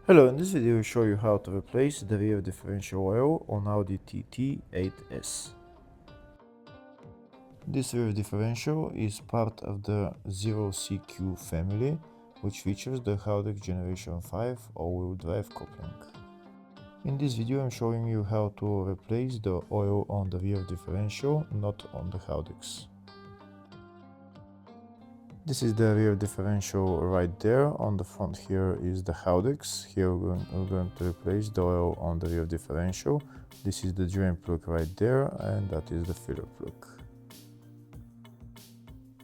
Hello, in this video I show you how to replace the rear differential oil on Audi TT 8S. This rear differential is part of the 0CQ family, which features the Audi Generation 5 all-wheel drive coupling. In this video I'm showing you how to replace the oil on the rear differential, not on the Audix. This is the rear differential right there. On the front here is the Audix. Here we're going to replace the oil on the rear differential. This is the drain plug right there, and that is the filler plug.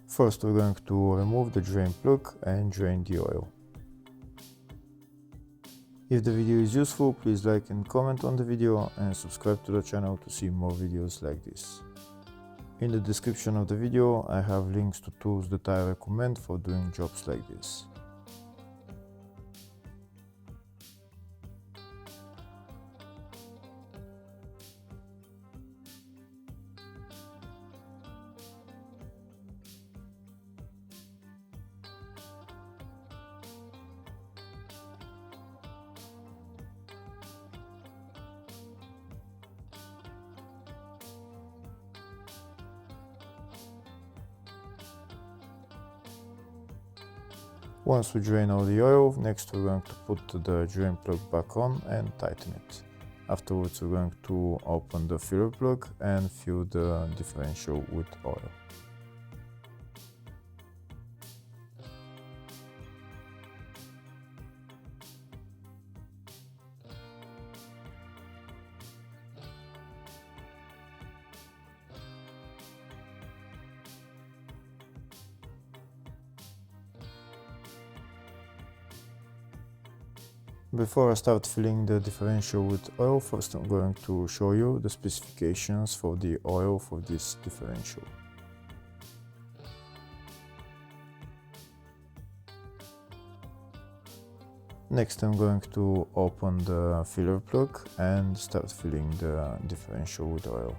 First we're going to remove the drain plug and drain the oil. If the video is useful, please like and comment on the video and subscribe to the channel to see more videos like this. In the description of the video I have links to tools that I recommend for doing jobs like this. Once we drain all the oil, next we're going to put the drain plug back on and tighten it. Afterwards we're going to open the filler plug and fill the differential with oil. Before I start filling the differential with oil, first I'm going to show you the specifications for the oil for this differential. Next I'm going to open the filler plug and start filling the differential with oil.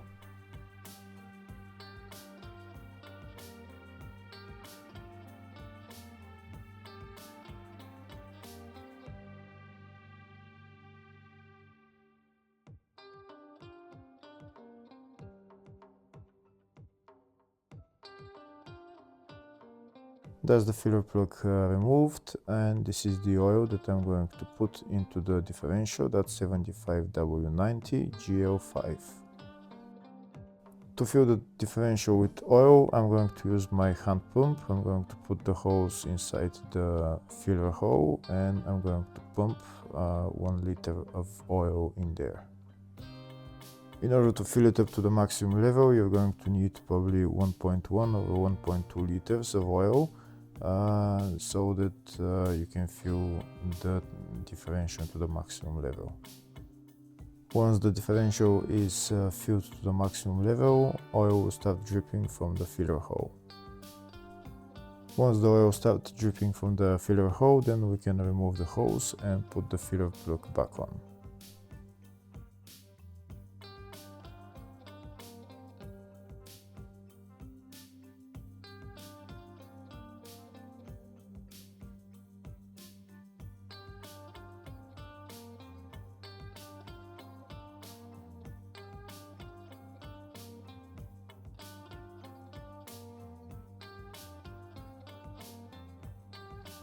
That's the filler plug removed, and this is the oil that I'm going to put into the differential. That's 75W90 GL5. To fill the differential with oil, I'm going to use my hand pump. I'm going to put the hose inside the filler hole and I'm going to pump 1 liter of oil in there. In order to fill it up to the maximum level, you're going to need probably 1.1 or 1.2 liters of oil. So that you can fill the differential to the maximum level. Once the differential is filled to the maximum level, oil will start dripping from the filler hole. Once the oil starts dripping from the filler hole, then we can remove the hose and put the filler plug back on.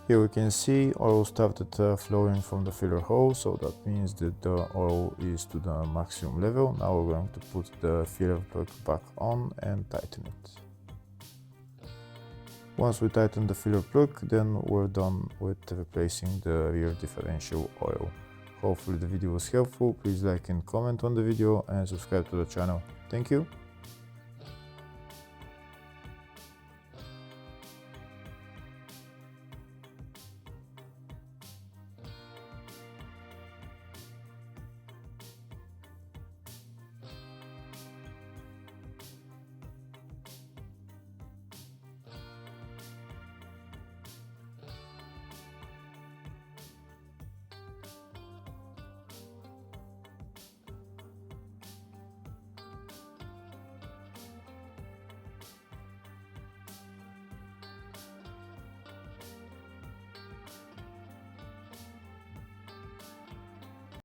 Here we can see oil started flowing from the filler hole, so that means that the oil is to the maximum level. Now we're going to put the filler plug back on and tighten it. Once we tighten the filler plug, then we're done with replacing the rear differential oil. Hopefully the video was helpful. Please like and comment on the video and subscribe to the channel. Thank you.